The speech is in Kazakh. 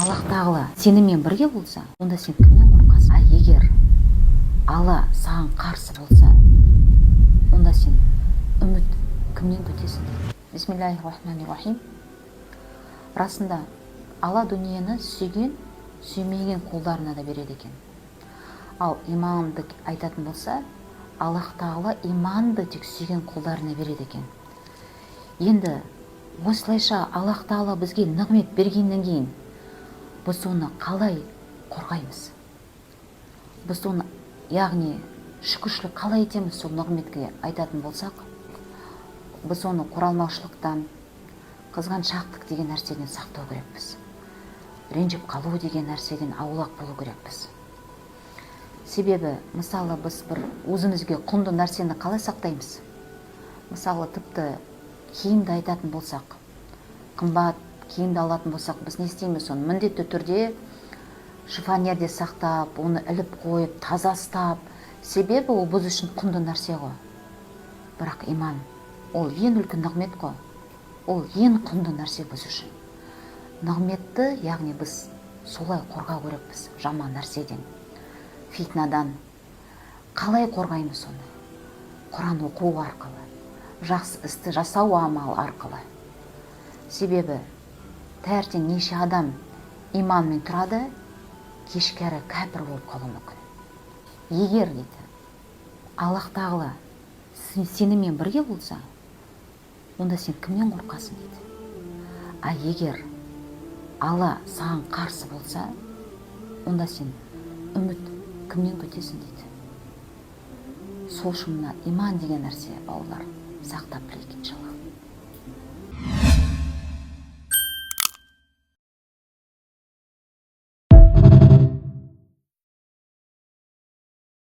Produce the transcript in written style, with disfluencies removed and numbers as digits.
Аллах тағала сенімен бірге болса, онда сен кімнен қорқасың? А егер Алла саған қарсы болса, онда сен үміт кімнен күтесің? Бисмиллахир-рахманир-рахим. Расында Алла дүниені сүйген, сүймеген құлдарына да береді екен. Ал иманды айтатын болса, Аллах тағала иманды тек сүйген құлдарына береді екен. Енді осылайша Аллах тағала бізге нығмет бергеннен кейін біз оны қалай қорғаймыз? Біз оны, яғни шүкіршілік қалай етеміз сол нығметке айтатын болсақ, біз оны қоралмаушылықтан, қызғаншақтық деген нәрседен сақтау керекпіз. Ренжіп қалу деген нәрседен аулақ болу керекпіз. Себебі, мысалы, біз бір өзімізге құнды нәрсені қалай сақтаймыз? Мысалы, тіпті киімді айтатын болсақ, қымбат киімді алатын болсақ, біз не істейміз? Оны міндетті түрде шифонерде сақтап, оны іліп қойып, таза ұстап. Себебі ол біз үшін құнды нәрсе ғой. Бірақ иман, ол ең үлкен нығмет қой. Ол ең құнды нәрсе біз үшін. Нығметті, яғни біз солай қорғау керекпіз жаман нәрседен, фитнадан. Қалай қорғаймыз оны? Құран оқу арқылы, жақсы істі жасау амал арқылы. Себебі таңертең неше адам иманмен тұрады, кешкәрі кәпір болып қалуы мүмкін. Егер дейді, Аллах тағала сенімен бірге болса, онда сен кімнен қорқасың дейді. А егер Алла саған қарсы болса, онда сен үміт кімнен күтесің дейді. Сол үшін мына иман деген нәрсе, бауырлар, сақтап білейік иншалла.